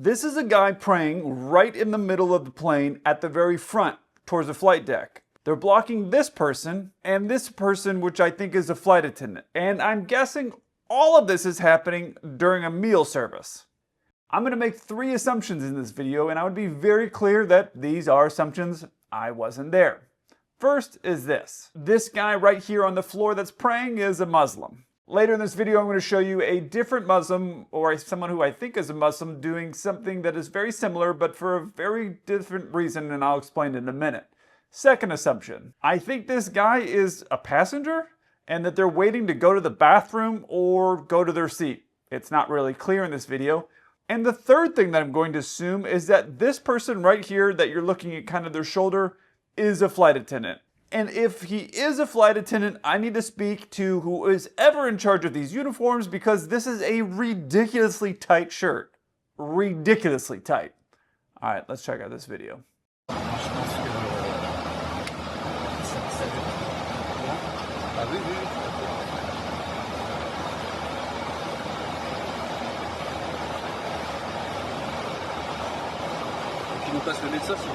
This is a guy praying right in the middle of the plane at the very front towards the flight deck. They're blocking this person and this person, which I think is a flight attendant. And I'm guessing all of this is happening during a meal service. I'm going to make 3 assumptions in this video, and I would be very clear that these are assumptions. I wasn't there. First is this. This guy right here on the floor that's praying is a Muslim. Later in this video, I'm going to show you a different Muslim, or someone who I think is a Muslim, doing something that is very similar, but for a very different reason, and I'll explain in a minute. Second assumption. I think this guy is a passenger, and that they're waiting to go to the bathroom or go to their seat. It's not really clear in this video. And the third thing that I'm going to assume is that this person right here that you're looking at kind of their shoulder is a flight attendant. And if he is a flight attendant, I need to speak to who is ever in charge of these uniforms, because this is a ridiculously tight shirt. Ridiculously tight. All right, let's check out this video. Qui nous passe le médecin, c'est bon.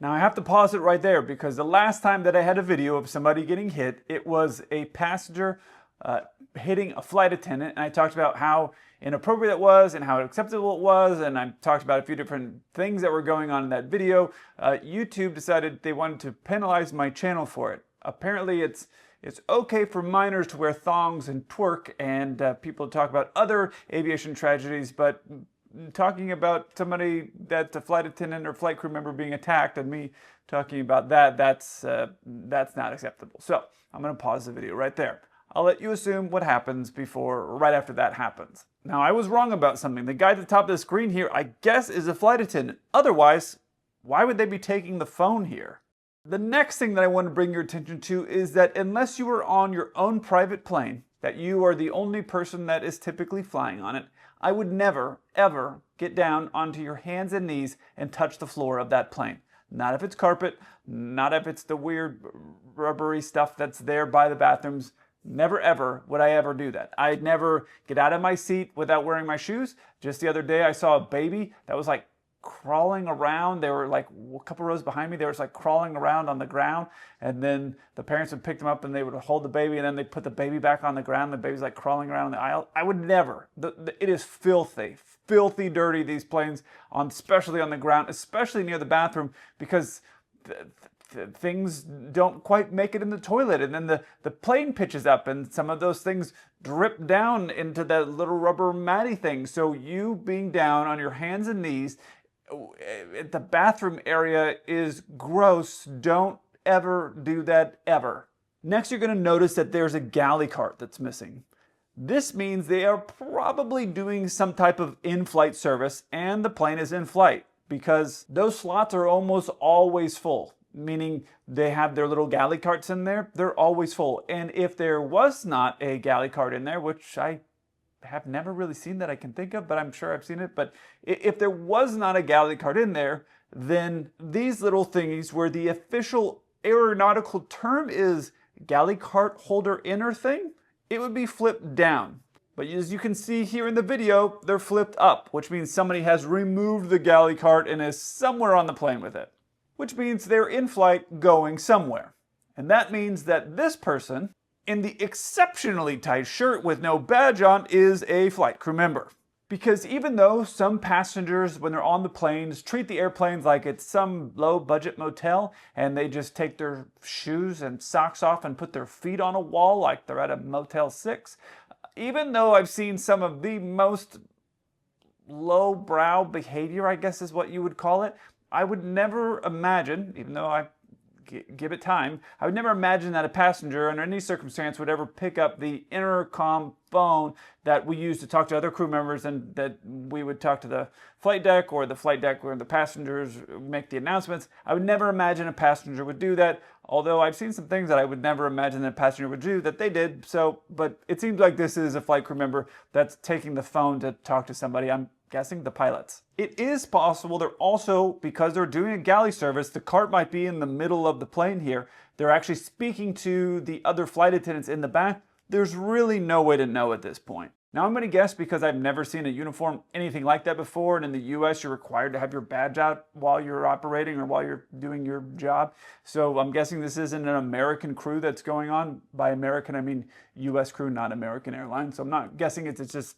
Now I have to pause it right there, because the last time that I had a video of somebody getting hit, it was a passenger hitting a flight attendant, and I talked about how inappropriate it was and how acceptable it was, and I talked about a few different things that were going on in that video. YouTube decided they wanted to penalize my channel for it. Apparently it's okay for minors to wear thongs and twerk, and people talk about other aviation tragedies, but talking about somebody that's a flight attendant or flight crew member being attacked and me talking about that's not acceptable. So I'm going to pause the video right there. I'll let you assume what happens before or right after that happens. Now, I was wrong about something. The guy at the top of the screen here, I guess, is a flight attendant. Otherwise, why would they be taking the phone here? The next thing that I want to bring your attention to is that unless you are on your own private plane, that you are the only person that is typically flying on it, I would never, ever get down onto your hands and knees and touch the floor of that plane. Not if it's carpet, not if it's the weird rubbery stuff that's there by the bathrooms. Never, ever would I ever do that. I'd never get out of my seat without wearing my shoes. Just the other day, I saw a baby that was like crawling around. They were like a couple rows behind me. They were just like crawling around on the ground, and then the parents would pick them up and they would hold the baby, and then they put the baby back on the ground. The baby's like crawling around the aisle. I would never. It is filthy, filthy dirty, these planes, especially on the ground, especially near the bathroom, because things don't quite make it in the toilet, and then the plane pitches up and some of those things drip down into that little rubber matty thing. So you being down on your hands and knees at the bathroom area is gross. Don't ever do that, ever. Next, you're going to notice that there's a galley cart that's missing. This means they are probably doing some type of in-flight service and the plane is in flight, because those slots are almost always full, meaning they have their little galley carts in there. They're always full. And if there was not a galley cart in there, which I have never really seen that I can think of, but I'm sure I've seen it. But if there was not a galley cart in there, then these little thingies, where the official aeronautical term is galley cart holder inner thing, it would be flipped down. But as you can see here in the video, they're flipped up, which means somebody has removed the galley cart and is somewhere on the plane with it, which means they're in flight going somewhere. And that means that this person in the exceptionally tight shirt with no badge on is a flight crew member. Because even though some passengers, when they're on the planes, treat the airplanes like it's some low-budget motel, and they just take their shoes and socks off and put their feet on a wall like they're at a Motel 6, even though I've seen some of the most low-brow behavior, I guess is what you would call it, I would never imagine, even though I give it time. I would never imagine that a passenger under any circumstance would ever pick up the intercom phone that we use to talk to other crew members, and that we would talk to the flight deck, or the flight deck where the passengers make the announcements. I would never imagine a passenger would do that, although I've seen some things that I would never imagine that a passenger would do that they did. But it seems like this is a flight crew member that's taking the phone to talk to somebody. I'm guessing the pilots. It is possible they're also, because they're doing a galley service, the cart might be in the middle of the plane here. They're actually speaking to the other flight attendants in the back. There's really no way to know at this point. Now I'm going to guess, because I've never seen a uniform anything like that before, and in the US you're required to have your badge out while you're operating or while you're doing your job. So I'm guessing this isn't an American crew that's going on. By American I mean US crew, not American Airlines. So I'm not guessing it's just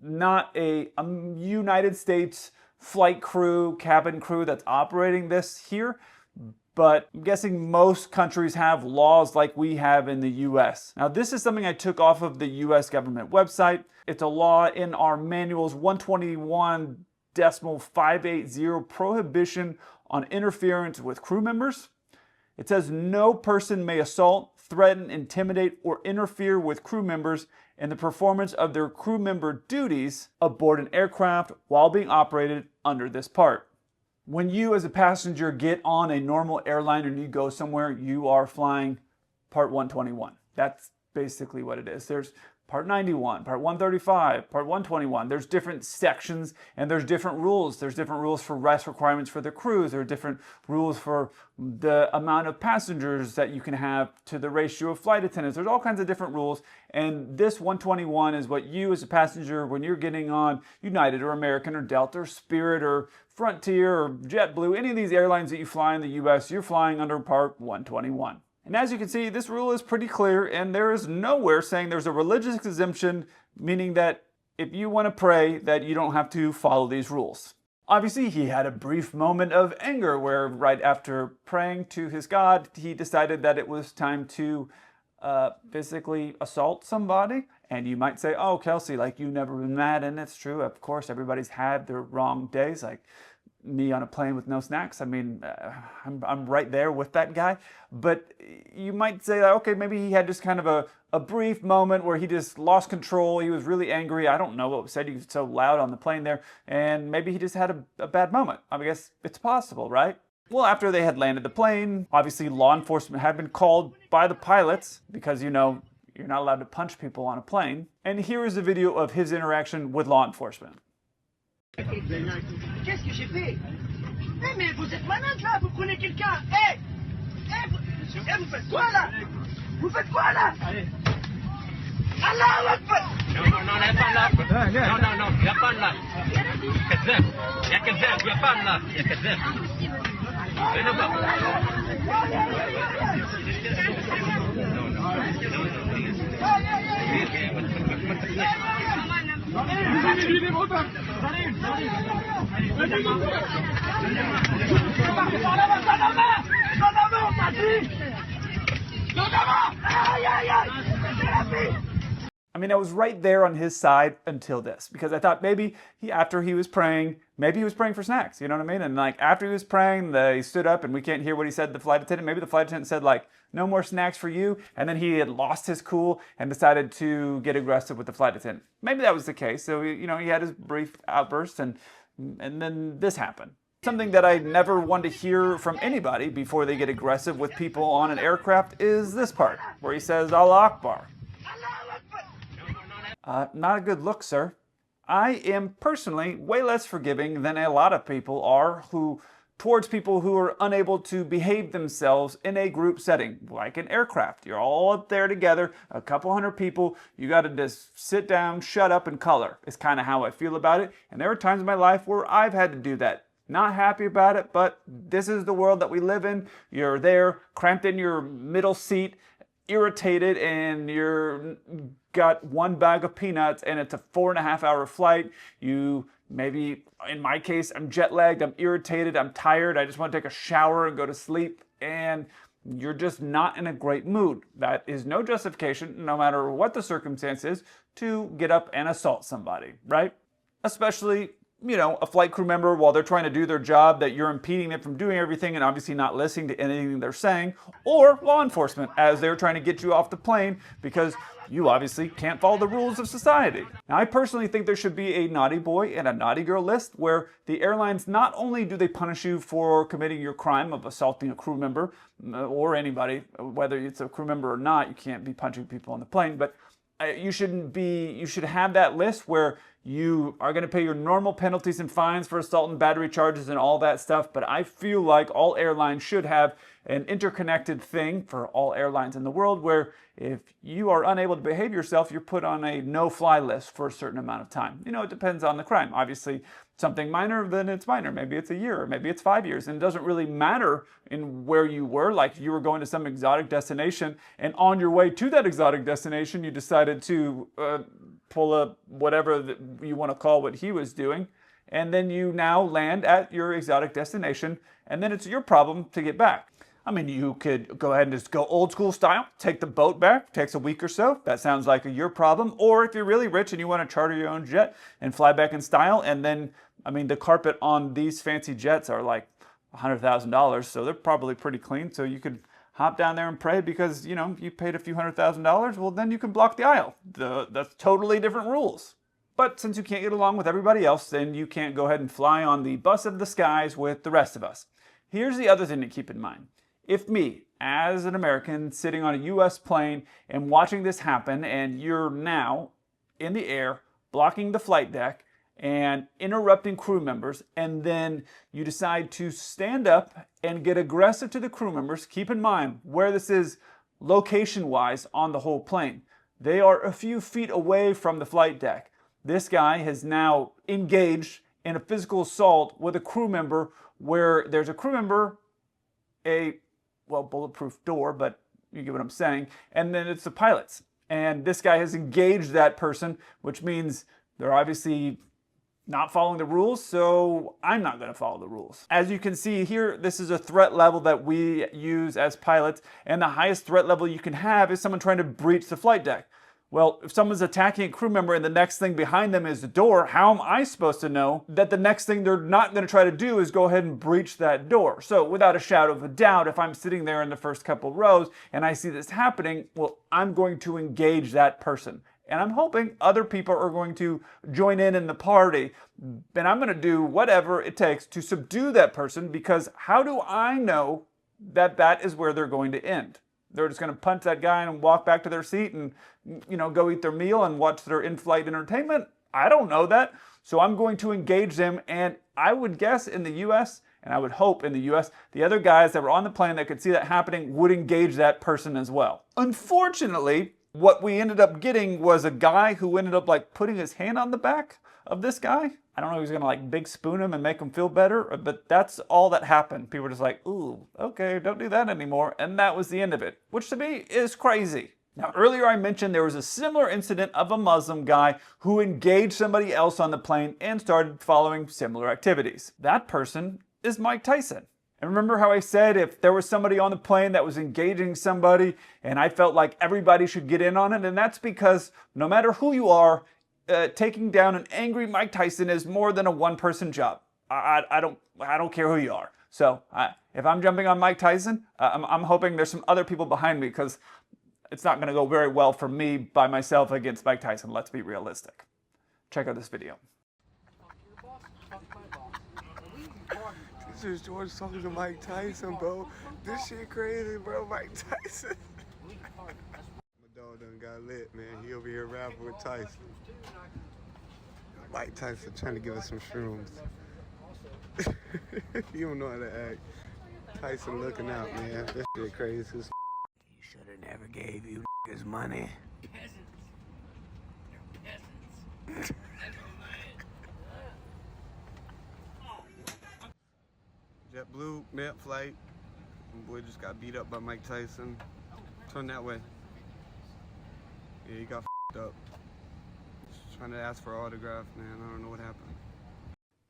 not a United States flight crew, cabin crew that's operating this here. But I'm guessing most countries have laws like we have in the US. Now this is something I took off of the US government website. It's a law in our manual's 121.580 prohibition on interference with crew members. It says no person may assault, threaten, intimidate, or interfere with crew members in the performance of their crew member duties aboard an aircraft while being operated under this part. When you as a passenger get on a normal airline and you go somewhere, you are flying Part 121. That's basically what it is. There's Part 91, Part 135, Part 121. There's different sections and there's different rules. There's different rules for rest requirements for the crews. There are different rules for the amount of passengers that you can have to the ratio of flight attendants. There's all kinds of different rules. And this 121 is what you as a passenger, when you're getting on United or American or Delta or Spirit or Frontier or JetBlue, any of these airlines that you fly in the US, you're flying under Part 121. And as you can see, this rule is pretty clear, and there is nowhere saying there's a religious exemption, meaning that if you want to pray, that you don't have to follow these rules. Obviously, he had a brief moment of anger where right after praying to his God, he decided that it was time to physically assault somebody. And you might say, oh, Kelsey, like, you've never been mad, and it's true. Of course, everybody's had their wrong days, like me on a plane with no snacks. I mean, I'm right there with that guy. But you might say, okay, maybe he had just kind of a brief moment where he just lost control. He was really angry. I don't know what was said. He was so loud on the plane there. And maybe he just had a bad moment. I guess it's possible, right? Well, after they had landed the plane, obviously law enforcement had been called by the pilots because, you know, you're not allowed to punch people on a plane. And here is a video of his interaction with law enforcement. Qu'est-ce que j'ai fait? Eh mais vous êtes malade là, vous prenez quelqu'un. Vous faites quoi là? Vous faites quoi là? Allez. Allah Akbar. Non, il n'y a pas là. Non, il n'y a pas là. كذاب. يا كذاب, il n'y a pas là. يا كذاب. I mean, I was right there on his side until this, because I thought maybe after he was praying, maybe he was praying for snacks, you know what I mean? And like after he was praying, he stood up and we can't hear what he said to the flight attendant. Maybe the flight attendant said like, no more snacks for you. And then he had lost his cool and decided to get aggressive with the flight attendant. Maybe that was the case. So, you know, he had his brief outburst and then this happened. Something that I never want to hear from anybody before they get aggressive with people on an aircraft is this part, where he says, Allah Akbar. Not a good look, sir. I am personally way less forgiving than a lot of people are towards people who are unable to behave themselves in a group setting, like an aircraft. You're all up there together, a couple hundred people. You got to just sit down, shut up, and color. It's kind of how I feel about it. And there are times in my life where I've had to do that. Not happy about it, but this is the world that we live in. You're there, cramped in your middle seat, irritated, and you're got one bag of peanuts and it's a 4.5-hour flight. You maybe, in my case, I'm jet lagged, I'm irritated, I'm tired, I just want to take a shower and go to sleep, and you're just not in a great mood. That is no justification, no matter what the circumstance is, to get up and assault somebody, right? Especially a flight crew member while they're trying to do their job, that you're impeding them from doing everything and obviously not listening to anything they're saying, or law enforcement as they're trying to get you off the plane because you obviously can't follow the rules of society. Now, I personally think there should be a naughty boy and a naughty girl list where the airlines, not only do they punish you for committing your crime of assaulting a crew member or anybody, whether it's a crew member or not, you can't be punching people on the plane, but you should have that list where you are going to pay your normal penalties and fines for assault and battery charges and all that stuff. But I feel like all airlines should have an interconnected thing for all airlines in the world where if you are unable to behave yourself, you're put on a no-fly list for a certain amount of time. It depends on the crime. Obviously, something minor, then it's minor. Maybe it's a year, or maybe it's 5 years. And it doesn't really matter in where you were. Like you were going to some exotic destination, and on your way to that exotic destination, you decided to pull up whatever you want to call what he was doing. And then you now land at your exotic destination, and then it's your problem to get back. I mean, you could go ahead and just go old school style, take the boat back, takes a week or so. That sounds like your problem. Or if you're really rich and you want to charter your own jet and fly back in style, and then, I mean, the carpet on these fancy jets are like $100,000, so they're probably pretty clean. So you could hop down there and pray because, you paid a few $100,000. Well, then you can block the aisle. That's totally different rules. But since you can't get along with everybody else, then you can't go ahead and fly on the bus of the skies with the rest of us. Here's the other thing to keep in mind. If me, as an American, sitting on a US plane and watching this happen, and you're now in the air, blocking the flight deck and interrupting crew members, and then you decide to stand up and get aggressive to the crew members, keep in mind where this is location-wise on the whole plane. They are a few feet away from the flight deck. This guy has now engaged in a physical assault with a crew member where there's a crew member, bulletproof door, but you get what I'm saying, and then it's the pilots. And this guy has engaged that person, which means they're obviously not following the rules, so I'm not going to follow the rules. As you can see here, this is a threat level that we use as pilots, and the highest threat level you can have is someone trying to breach the flight deck. Well, if someone's attacking a crew member and the next thing behind them is the door, how am I supposed to know that the next thing they're not going to try to do is go ahead and breach that door? So without a shadow of a doubt, if I'm sitting there in the first couple rows and I see this happening, well, I'm going to engage that person. And I'm hoping other people are going to join in the party. And I'm going to do whatever it takes to subdue that person, because how do I know that that is where they're going to end? They're just going to punch that guy and walk back to their seat and, go eat their meal and watch their in-flight entertainment? I don't know that. So I'm going to engage them. And I would guess in the U.S., and I would hope in the U.S., the other guys that were on the plane that could see that happening would engage that person as well. Unfortunately, what we ended up getting was a guy who ended up putting his hand on the back of this guy. I don't know if he's gonna big spoon him and make him feel better, but that's all that happened. People were just like, ooh, okay, don't do that anymore. And that was the end of it, which to me is crazy. Now, earlier I mentioned there was a similar incident of a Muslim guy who engaged somebody else on the plane and started following similar activities. That person is Mike Tyson. And remember how I said if there was somebody on the plane that was engaging somebody and I felt like everybody should get in on it? And that's because no matter who you are, taking down an angry Mike Tyson is more than a one-person job. I don't care who you are. So if I'm jumping on Mike Tyson, I'm hoping there's some other people behind me, because it's not going to go very well for me by myself against Mike Tyson. Let's be realistic. Check out this video. This is George talking to Mike Tyson, bro. This shit crazy, bro. Mike Tyson. My dog done got lit, man. He over here rapping with Tyson. Mike Tyson trying to give us some shrooms. You don't know how to act. Tyson looking out, man. This shit crazy. He should have never gave you niggas money. Peasants. They're peasants. JetBlue, mid flight. My boy just got beat up by Mike Tyson. Turn that way. Yeah, he got up. Just trying to ask for an autograph, man. I don't know what happened.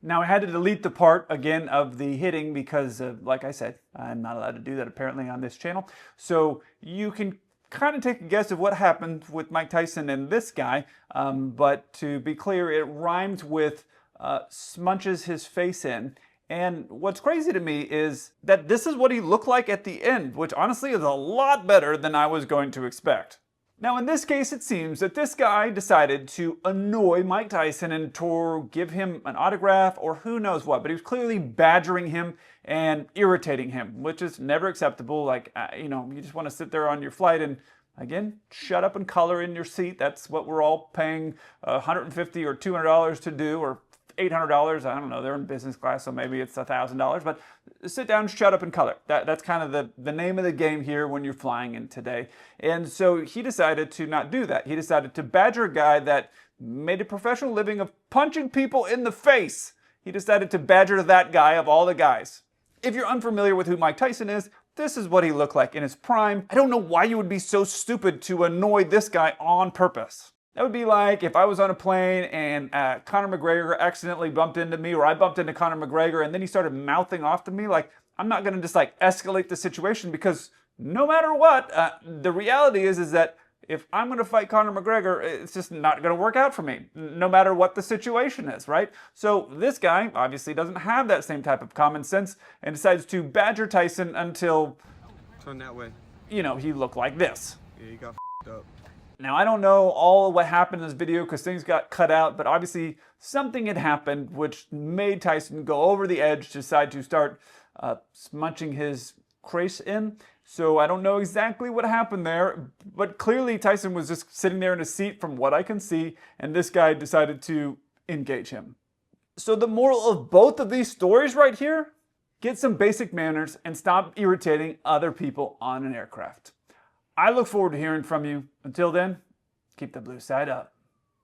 Now I had to delete the part again of the hitting because, like I said, I'm not allowed to do that apparently on this channel. So you can kind of take a guess of what happened with Mike Tyson and this guy. But to be clear, it rhymes with smudges his face in. And what's crazy to me is that this is what he looked like at the end, which honestly is a lot better than I was going to expect. Now in this case, it seems that this guy decided to annoy Mike Tyson and to give him an autograph or who knows what, but he was clearly badgering him and irritating him, which is never acceptable. Like, you just want to sit there on your flight and, again, shut up and color in your seat. That's what we're all paying $150 or $200 to do, or $800. I don't know, they're in business class, so maybe it's $1,000, but sit down, shut up and color. That's kind of the name of the game here when you're flying in today. And so he decided to not do that. He decided to badger a guy that made a professional living of punching people in the face. He decided to badger that guy of all the guys. If you're unfamiliar with who Mike Tyson is, this is what he looked like in his prime. I don't know why you would be so stupid to annoy this guy on purpose. That would be like if I was on a plane and Conor McGregor accidentally bumped into me, or I bumped into Conor McGregor and then he started mouthing off to me. Like, I'm not going to just like escalate the situation, because no matter what, the reality is that if I'm going to fight Conor McGregor, it's just not going to work out for me, no matter what the situation is, right? So this guy obviously doesn't have that same type of common sense and decides to badger Tyson until, Turn that way. he looked like this. Yeah, he got up. Now, I don't know all of what happened in this video because things got cut out, but obviously something had happened which made Tyson go over the edge, decide to start smudging his crease in. So I don't know exactly what happened there, but clearly Tyson was just sitting there in his seat from what I can see, and this guy decided to engage him. So the moral of both of these stories right here, get some basic manners and stop irritating other people on an aircraft. I look forward to hearing from you. Until then, keep the blue side up.